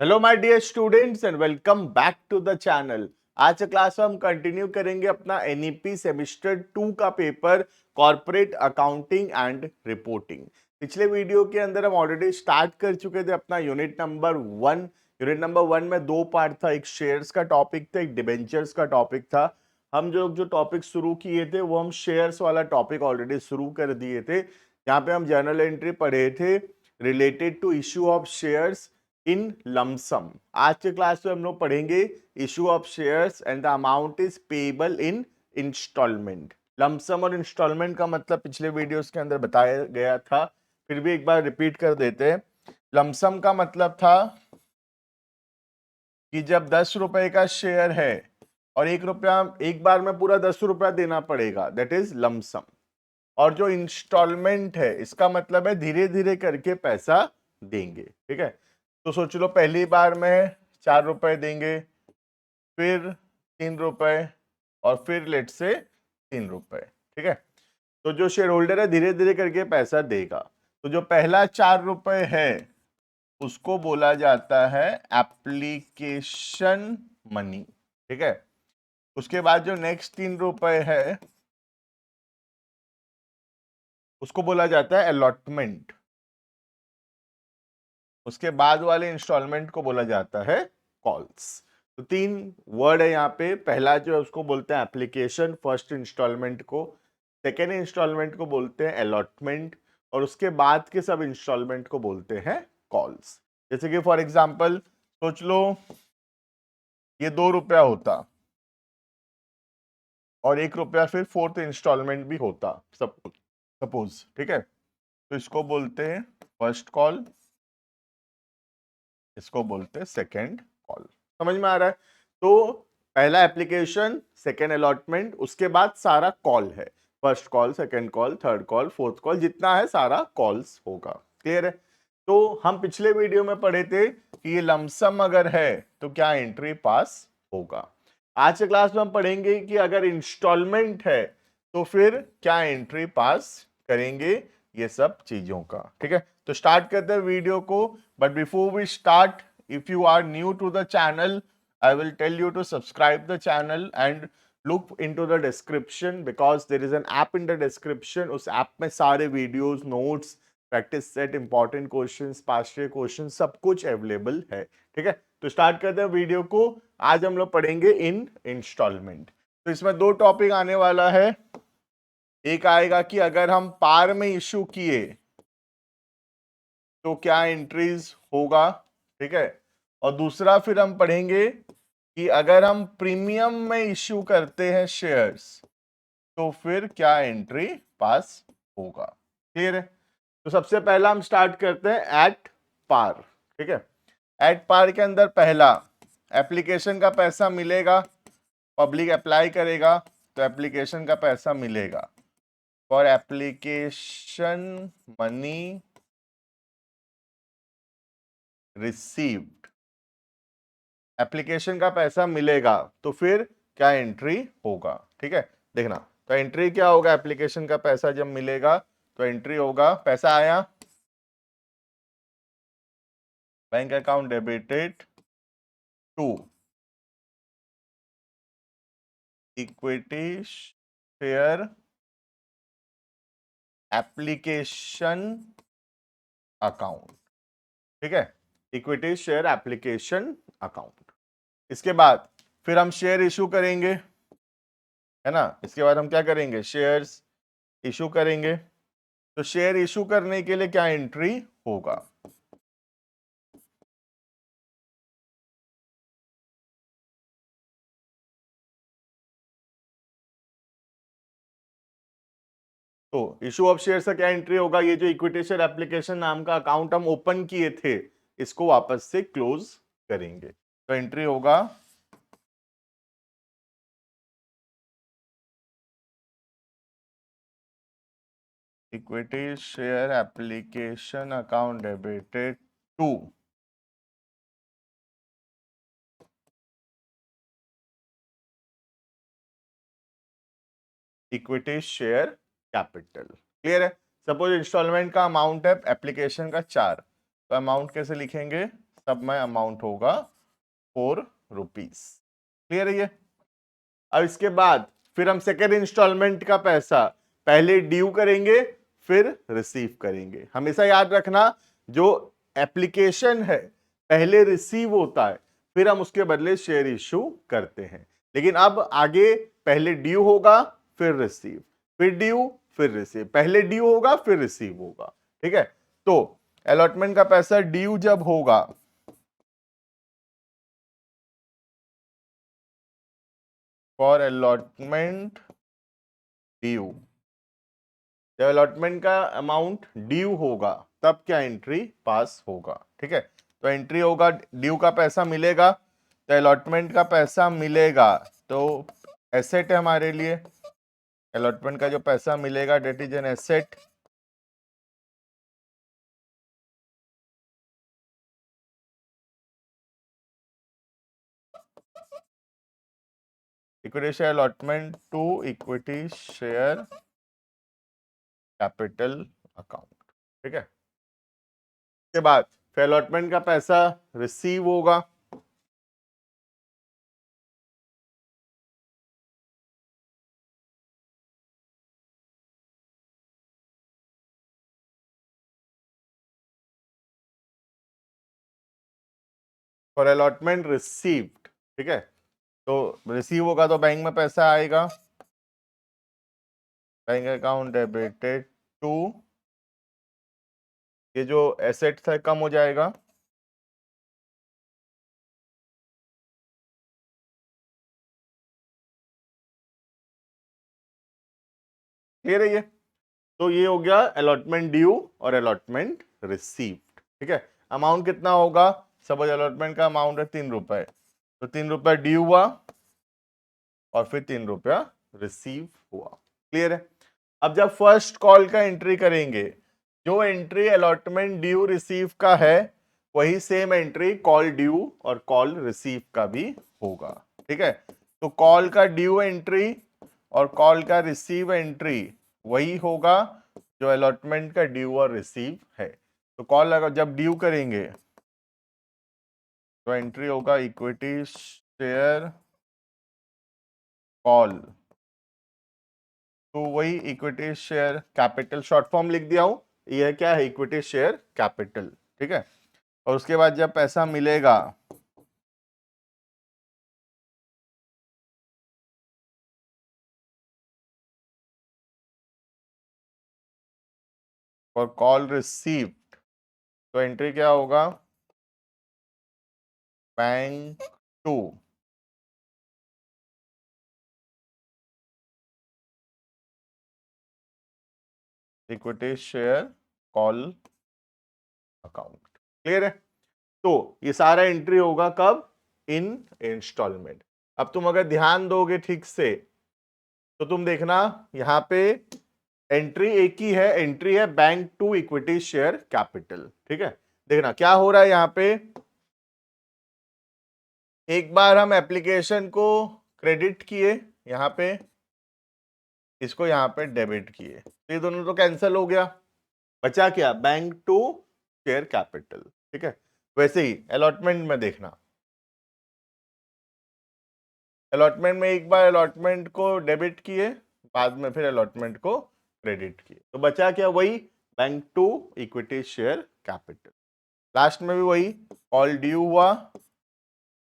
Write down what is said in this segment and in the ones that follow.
Hello my dear students and welcome back to the channel. आज के class में हम कंटिन्यू करेंगे अपना एनईपी सेमेस्टर 2 का paper corporate accounting and reporting. पिछले वीडियो के अंदर हम ऑलरेडी स्टार्ट कर चुके थे अपना यूनिट नंबर 1। यूनिट नंबर 1 में दो पार्ट था, एक शेयर्स का टॉपिक था, एक डिबेंचर्स का टॉपिक था। हम जो जो टॉपिक शुरू किए थे वो हम शेयर्स वाला टॉपिक ऑलरेडी शुरू कर दिए थे, जहाँ पे हम जर्नल एंट्री पढ़े थे related to issue of shares in lump sum. आज के क्लास में हम लोग पढ़ेंगे issue of shares and the amount is payable in instalment. Lump sum और इंस्टॉलमेंट का मतलब पिछले वीडियोस के अंदर बताया गया था, फिर भी एक बार रिपीट कर देते हैं। लमसम का मतलब था कि जब 10 रुपए का शेयर है और 1 रुपया एक बार में पूरा 10 रुपया देना पड़ेगा, दैट इज लमसम। और जो इंस्टॉलमेंट है इसका मतलब है धीरे धीरे करके पैसा देंगे। ठीक है, तो सोच लो पहली बार में 4 रुपए देंगे, फिर 3 रुपए और फिर लेट से 3 रुपए। ठीक है, तो जो शेयर होल्डर है धीरे धीरे करके पैसा देगा। तो जो पहला 4 रुपए है उसको बोला जाता है एप्लीकेशन मनी। ठीक है, उसके बाद जो नेक्स्ट 3 रुपए है उसको बोला जाता है अलॉटमेंट। उसके बाद वाले इंस्टॉलमेंट को बोला जाता है कॉल्स। तो 3 वर्ड है यहाँ पे। पहला जो है उसको बोलते हैं एप्लीकेशन, फर्स्ट इंस्टॉलमेंट को। सेकेंड इंस्टॉलमेंट को बोलते हैं अलॉटमेंट, और उसके बाद के सब इंस्टॉलमेंट को बोलते हैं कॉल्स। जैसे कि फॉर एग्जाम्पल सोच लो ये 2 रुपया होता और 1 रुपया फिर फोर्थ इंस्टॉलमेंट भी होता सपोज। ठीक है, तो इसको बोलते हैं फर्स्ट कॉल, इसको बोलते हैं सेकेंड कॉल। समझ में आ रहा है? तो पहला एप्लीकेशन, सेकेंड अलॉटमेंट, उसके बाद सारा कॉल है। First call, second call, third call, fourth call, जितना है सारा कॉल्स होगा। क्लियर है? तो हम पिछले वीडियो में पढ़े थे कि ये लमसम अगर है तो क्या एंट्री पास होगा। आज के क्लास में हम पढ़ेंगे कि अगर इंस्टॉलमेंट है तो फिर क्या एंट्री पास करेंगे, ये सब चीजों का। ठीक है, तो स्टार्ट करते हैं वीडियो को। But before we start, if you are new to the channel, I will tell you to subscribe the channel and look into the description because there is an app in the description. उस app में सारे videos, notes, practice set, important questions, past year question, सब कुछ available है। ठीक है, तो start करते हैं वीडियो को। आज हम लोग पढ़ेंगे इन इंस्टॉलमेंट। तो इसमें दो टॉपिक आने वाला है। एक आएगा कि अगर हम पार में इश्यू किए तो क्या एंट्रीज होगा। ठीक है, और दूसरा फिर हम पढ़ेंगे कि अगर हम प्रीमियम में इश्यू करते हैं शेयर्स तो फिर क्या एंट्री पास होगा। क्लियर है? तो सबसे पहला हम स्टार्ट करते हैं एट पार। ठीक है, एट पार के अंदर पहला एप्लीकेशन का पैसा मिलेगा, पब्लिक अप्लाई करेगा तो एप्लीकेशन का पैसा मिलेगा। For application money received, application का पैसा मिलेगा तो फिर क्या एंट्री होगा। ठीक है, देखना तो एंट्री क्या होगा। एप्लीकेशन का पैसा जब मिलेगा तो एंट्री होगा, पैसा आया, bank account debited to equity share application account. ठीक है, इक्विटी शेयर एप्लीकेशन अकाउंट। इसके बाद फिर हम शेयर इशू करेंगे, है ना। इसके बाद हम क्या करेंगे, शेयर्स इशू करेंगे। तो शेयर इशू करने के लिए क्या एंट्री होगा। तो इशू ऑफ शेयर का क्या एंट्री होगा, ये जो इक्विटी शेयर एप्लीकेशन नाम का अकाउंट हम ओपन किए थे इसको वापस से क्लोज करेंगे। तो एंट्री होगा equity share application account debited to equity share capital. Clear है? सपोज इंस्टॉलमेंट का अमाउंट है एप्लीकेशन का 4, तो अमाउंट कैसे लिखेंगे, सब में अमाउंट होगा 4 रुपीज। क्लियर है ये? अब इसके बाद फिर हम सेकेंड इंस्टॉलमेंट का पैसा पहले ड्यू करेंगे फिर रिसीव करेंगे। हमेशा याद रखना, जो एप्लीकेशन है पहले रिसीव होता है फिर हम उसके बदले शेयर इश्यू करते हैं। लेकिन अब आगे पहले ड्यू होगा फिर रिसीव, फिर ड्यू फिर रिसीव, पहले ड्यू होगा फिर रिसीव होगा। ठीक है, तो अलॉटमेंट का पैसा ड्यू जब होगा फॉर अलॉटमेंट ड्यू, जब अलॉटमेंट का अमाउंट ड्यू होगा तब क्या एंट्री पास होगा। ठीक है, तो एंट्री होगा ड्यू का पैसा मिलेगा तो अलॉटमेंट का पैसा मिलेगा, तो एसेट है हमारे लिए। अलॉटमेंट का जो पैसा मिलेगा that is an asset. Equity share allotment to equity share capital account. ठीक है, के बाद फिर अलॉटमेंट का पैसा रिसीव होगा, फॉर अलॉटमेंट रिसीव्ड। ठीक है, तो रिसीव होगा तो बैंक में पैसा आएगा, बैंक अकाउंट डेबिटेड टू, ये जो एसेट है कम हो जाएगा, क्लियर है ये? तो ये हो गया अलॉटमेंट ड्यू और अलॉटमेंट रिसीव्ड। ठीक है, अमाउंट कितना होगा, सपोज अलॉटमेंट का अमाउंट है 3 रुपए, तो 3 रुपए ड्यू हुआ और फिर 3 रुपया रिसीव हुआ। क्लियर है? अब जब फर्स्ट कॉल का एंट्री करेंगे, जो एंट्री अलॉटमेंट ड्यू रिसीव का है वही सेम एंट्री कॉल ड्यू और कॉल रिसीव का भी होगा। ठीक है, तो कॉल का ड्यू एंट्री और कॉल का रिसीव एंट्री वही होगा जो अलॉटमेंट का ड्यू और रिसीव है। तो कॉल अगर जब ड्यू करेंगे तो एंट्री होगा इक्विटी शेयर कॉल, तो वही equity share capital, short form लिख दिया हूं, यह क्या है, इक्विटी शेयर कैपिटल। ठीक है, और उसके बाद जब पैसा मिलेगा और कॉल रिसीव्ड, तो एंट्री क्या होगा, bank to equity share call account. Clear है? तो ये सारा एंट्री होगा कब, इन इंस्टॉलमेंट। अब तुम अगर ध्यान दोगे ठीक से तो तुम देखना यहां पे एंट्री एक ही है, एंट्री है bank to equity share capital. ठीक है, देखना क्या हो रहा है यहां पे, एक बार हम एप्लीकेशन को क्रेडिट किए यहां पे, इसको यहां पे डेबिट किए, तो ये दोनों तो कैंसिल हो गया, बचा क्या, बैंक टू शेयर कैपिटल। ठीक है, वैसे ही अलॉटमेंट में देखना, अलॉटमेंट में एक बार अलॉटमेंट को डेबिट किए, बाद में फिर अलॉटमेंट को क्रेडिट किए, तो बचा क्या, वही bank to equity share capital. Last में भी वही कॉल ड्यू हुआ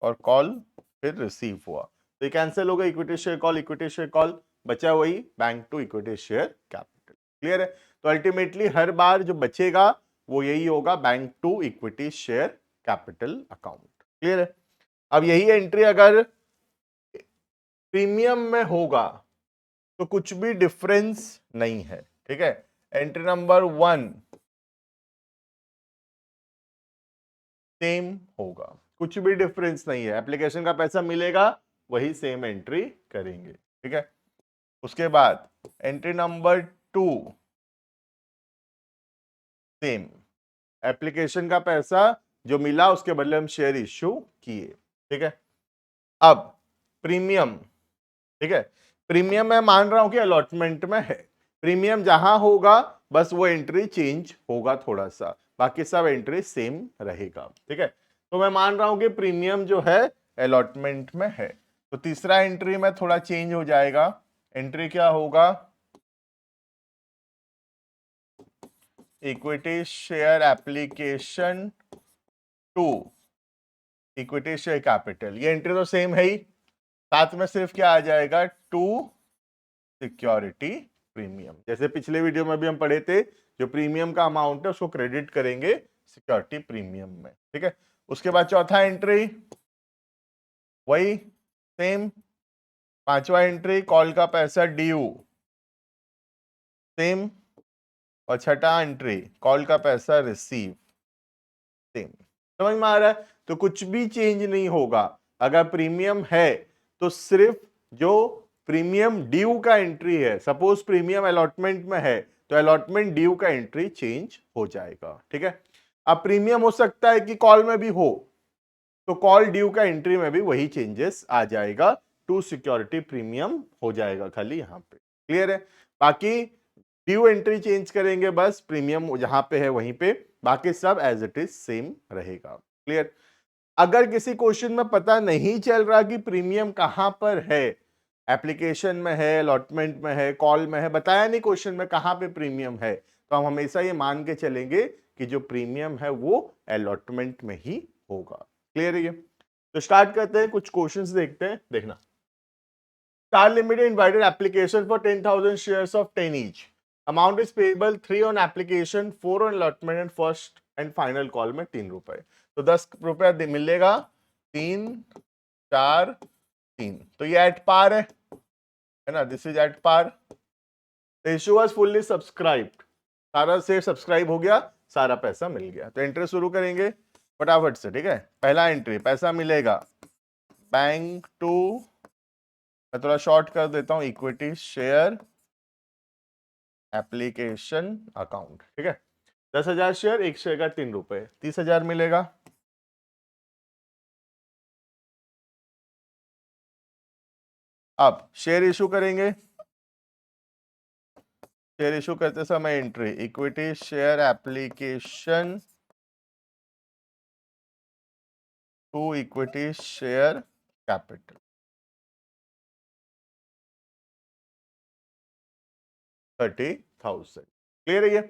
और कॉल फिर रिसीव हुआ, तो ये कैंसिल हो गया, equity share call equity share call, बचा वही bank to equity share capital. Clear है? तो अल्टीमेटली हर बार जो बचेगा वो यही होगा, bank to equity share capital account. Clear है? अब यही एंट्री अगर प्रीमियम में होगा तो कुछ भी डिफरेंस नहीं है। ठीक है, एंट्री नंबर 1 सेम होगा, कुछ भी डिफरेंस नहीं है, एप्लीकेशन का पैसा मिलेगा वही सेम एंट्री करेंगे। ठीक है, उसके बाद एंट्री नंबर 2 सेम, एप्लीकेशन का पैसा जो मिला उसके बदले हम शेयर इश्यू किए। ठीक है, अब प्रीमियम, ठीक है, प्रीमियम मैं मान रहा हूं कि अलॉटमेंट में है, प्रीमियम जहां होगा बस वो एंट्री चेंज होगा थोड़ा सा, बाकी सब एंट्री सेम रहेगा। ठीक है, तो मैं मान रहा हूं कि प्रीमियम जो है अलॉटमेंट में है। तो तीसरा एंट्री में थोड़ा चेंज हो जाएगा। एंट्री क्या होगा? Equity share application to equity share capital, ये एंट्री तो सेम है ही, साथ में सिर्फ क्या आ जाएगा? To security premium. जैसे पिछले वीडियो में भी हम पढ़े थे, जो प्रीमियम का अमाउंट है उसको क्रेडिट करेंगे सिक्योरिटी प्रीमियम में। ठीक है, उसके बाद चौथा एंट्री वही सेम, पांचवा एंट्री कॉल का पैसा ड्यू सेम, और छठा एंट्री कॉल का पैसा रिसीव सेम। समझ में आ रहा है? तो कुछ भी चेंज नहीं होगा। अगर प्रीमियम है तो सिर्फ जो प्रीमियम ड्यू का एंट्री है, सपोज प्रीमियम अलॉटमेंट में है तो अलॉटमेंट ड्यू का एंट्री चेंज हो जाएगा। ठीक है, अब प्रीमियम हो सकता है कि कॉल में भी हो, तो कॉल ड्यू का एंट्री में भी वही चेंजेस आ जाएगा, टू सिक्योरिटी प्रीमियम हो जाएगा खाली यहां पे। क्लियर है? बाकी ड्यू एंट्री चेंज करेंगे बस, प्रीमियम जहां पे है वहीं पे, बाकी सब एज इट इज सेम रहेगा। क्लियर? अगर किसी क्वेश्चन में पता नहीं चल रहा कि प्रीमियम कहां पर है, एप्लीकेशन में है, अलॉटमेंट में है, कॉल में है, बताया नहीं क्वेश्चन में कहां पे प्रीमियम है, तो हम हमेशा ये मान के चलेंगे कि जो प्रीमियम है वो अलॉटमेंट में ही होगा। क्लियर है ये? तो स्टार्ट करते हैं, कुछ क्वेश्चंस देखते हैं, देखना। Star Limited invited application for 10,000 shares of 10 each. Amount is payable 3 on application, 4 on allotment and first and final call में 3 रुपए। तो 10 रुपया मिलेगा, 3 4 3, तो ये एट पार है ना? This is at par. The issue was fully subscribed, सारा शेयर सब्सक्राइब हो गया, सारा पैसा मिल गया। तो एंट्री शुरू करेंगे फटाफट से। ठीक है, पहला एंट्री पैसा मिलेगा बैंक टू, मैं थोड़ा शॉर्ट कर देता हूं, इक्विटी शेयर एप्लीकेशन अकाउंट। ठीक है, 10,000 शेयर, एक शेयर का 3 रुपए, 30,000 मिलेगा। अब शेयर इशू करेंगे, शेयर इशू करते समय entry equity share application to equity share capital 30,000। Clear है ये?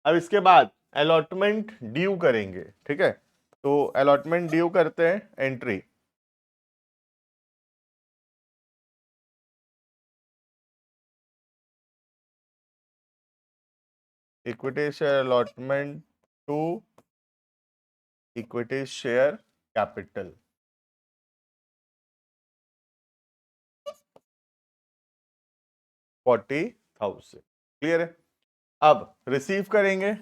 अब इसके बाद अलॉटमेंट ड्यू करेंगे। ठीक है, तो अलॉटमेंट ड्यू करते हैं, entry equity share allotment to equity share capital 40,000। Clear है? अब रिसीव करेंगे,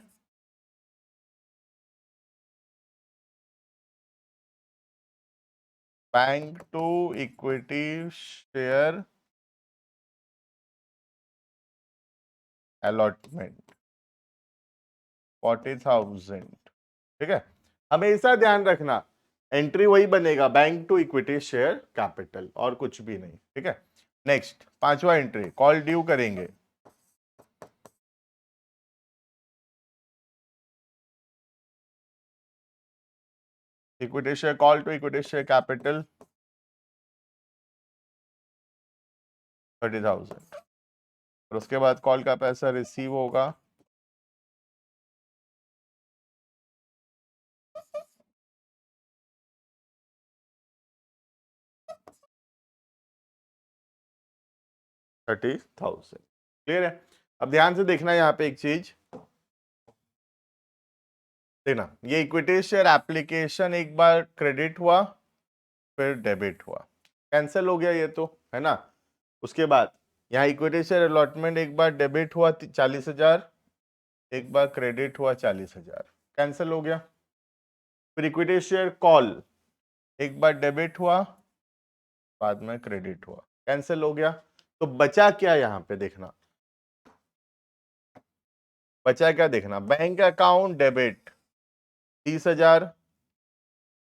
bank to equity share allotment 40,000। ठीक है, हमेशा ध्यान रखना एंट्री वही बनेगा, bank to equity share capital, और कुछ भी नहीं। ठीक है, नेक्स्ट पांचवा एंट्री कॉल ड्यू करेंगे, equity share call to equity share capital 30,000, और उसके बाद कॉल का पैसा रिसीव होगा 30,000। क्लियर है? अब ध्यान से देखना यहाँ पे एक चीज देखना, ये इक्विटी शेयर एप्लीकेशन एक बार क्रेडिट हुआ, फिर डेबिट हुआ, कैंसिल हो गया ये तो, है ना? उसके बाद यहाँ इक्विटी शेयर अलॉटमेंट एक बार डेबिट हुआ 40,000, एक बार क्रेडिट हुआ 40,000, कैंसिल हो गया। फिर इक्विटी शेयर कॉल एक बार डेबिट हुआ, बाद में क्रेडिट हुआ, कैंसिल हो गया। तो बचा क्या यहाँ पे देखना, बचा क्या देखना, bank account debit 30,000,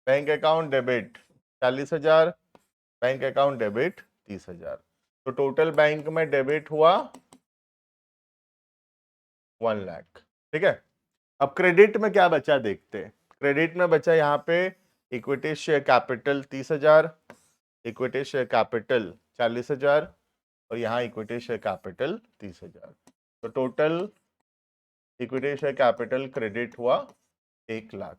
bank account debit 40,000, bank account debit 30,000, तो टोटल बैंक में डेबिट हुआ 1 लाख। ठीक है, अब क्रेडिट में क्या बचा देखते हैं। क्रेडिट में बचा यहाँ पे equity share capital 30,000, equity share capital 40,000 और यहाँ इक्विटी शेयर कैपिटल 30,000। तो total equity share capital credit हुआ 1 लाख।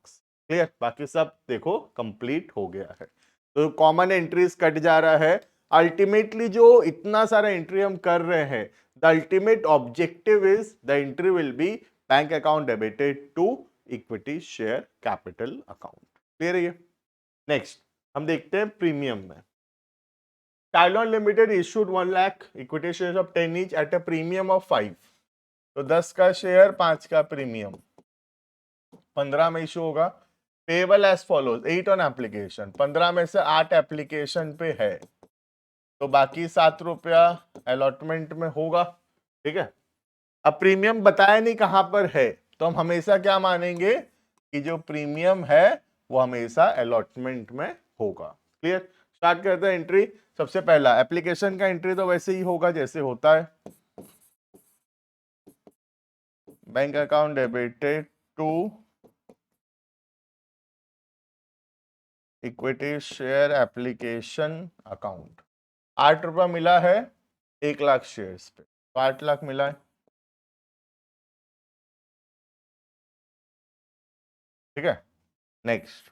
क्लियर? बाकी सब देखो कंप्लीट हो गया है। तो कॉमन एंट्रीज कट जा रहा है। अल्टीमेटली जो इतना सारा एंट्री हम कर रहे हैं, the ultimate objective is the entry will be bank account debited to equity share capital account. Clear है ये? नेक्स्ट हम देखते हैं प्रीमियम में। Tylon limited issued 1 lakh equity share of 10 each at a premium of 5। तो 10 का शेयर 5 का premium 15 में इशू होगा। Payable as follows 8 on application, 15 में से 8 एप्लीकेशन पे है, तो बाकी 7 रुपया अलॉटमेंट में होगा। ठीक है, अब प्रीमियम बताया नहीं कहां पर है, तो हम हमेशा क्या मानेंगे कि जो प्रीमियम है वो हमेशा अलॉटमेंट में होगा। क्लियर? स्टार्ट करते हैं एंट्री। सबसे पहला एप्लीकेशन का एंट्री तो वैसे ही होगा जैसे होता है, bank account debited to equity share application account. 8 रुपया मिला है 1 लाख शेयर्स पे, तो 8 लाख मिला है। ठीक है, next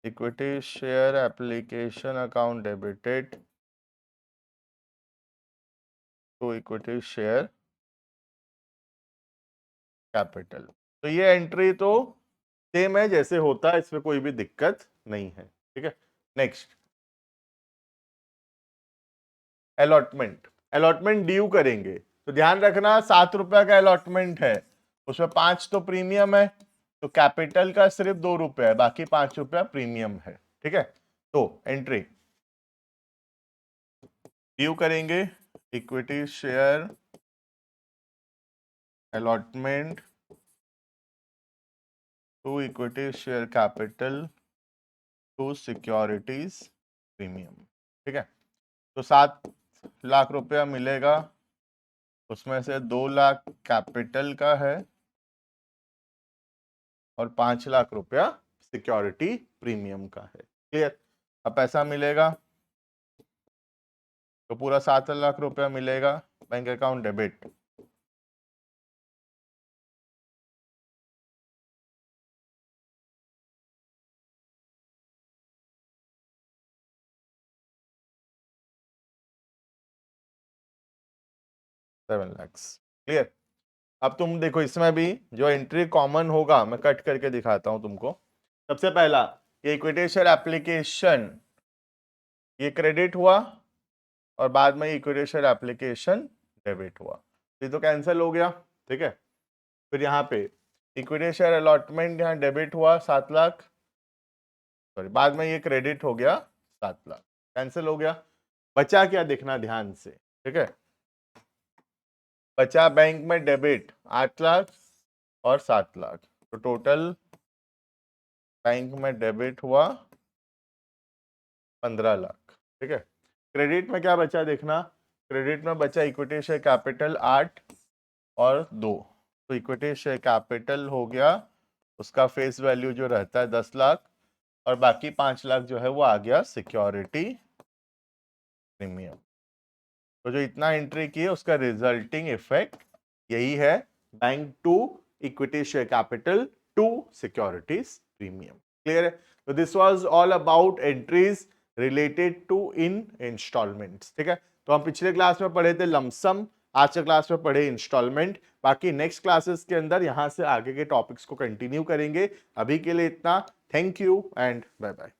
equity share application account debited to equity share capital. तो ये एंट्री तो सेम है जैसे होता है, इसमें कोई भी दिक्कत नहीं है। ठीक है, नेक्स्ट अलॉटमेंट। अलॉटमेंट ड्यू करेंगे तो ध्यान रखना 7 रुपया का अलॉटमेंट है, उसमें 5 तो प्रीमियम है, तो कैपिटल का सिर्फ 2 रुपया है, बाकी 5 रुपया प्रीमियम है। ठीक है, तो एंट्री ड्यू करेंगे equity share allotment to equity share capital to securities premium. ठीक है, तो 7 लाख रुपया मिलेगा, उसमें से 2 लाख कैपिटल का है और 5 लाख रुपया सिक्योरिटी प्रीमियम का है। क्लियर? अब पैसा मिलेगा तो पूरा 7 लाख रुपया मिलेगा bank account debit. Seven lakhs. Clear? अब तुम देखो इसमें भी जो एंट्री कॉमन होगा मैं कट करके दिखाता हूं तुमको। सबसे पहला ये इक्विटी शेयर एप्लीकेशन, ये क्रेडिट हुआ और बाद में इक्विटी शेयर एप्लीकेशन डेबिट हुआ, ये तो कैंसिल हो गया। ठीक है, फिर यहाँ पे इक्विटी शेयर अलॉटमेंट यहाँ डेबिट हुआ 7 लाख, सॉरी बाद में ये क्रेडिट हो गया 7 लाख, कैंसिल हो गया। बचा क्या देखना ध्यान से। ठीक है, बचा बैंक में डेबिट 8 लाख और 7 लाख, तो टोटल बैंक में डेबिट हुआ 15 लाख। ठीक है, क्रेडिट में क्या बचा देखना, क्रेडिट में बचा इक्विटी शेयर कैपिटल 8 और 2, तो इक्विटी शेयर कैपिटल हो गया, उसका फेस वैल्यू जो रहता है 10 लाख और बाकी 5 लाख जो है वो आ गया सिक्योरिटी प्रीमियम। तो जो इतना एंट्री की है उसका रिजल्टिंग इफेक्ट यही है, bank to equity share capital to securities premium. Clear है? तो this was all about entries related to in instalments. ठीक है, तो हम पिछले क्लास में पढ़े थे लमसम, आज के क्लास में पढ़े इंस्टॉलमेंट। बाकी नेक्स्ट क्लासेस के अंदर यहां से आगे के टॉपिक्स को कंटिन्यू करेंगे। अभी के लिए इतना, thank you and bye bye.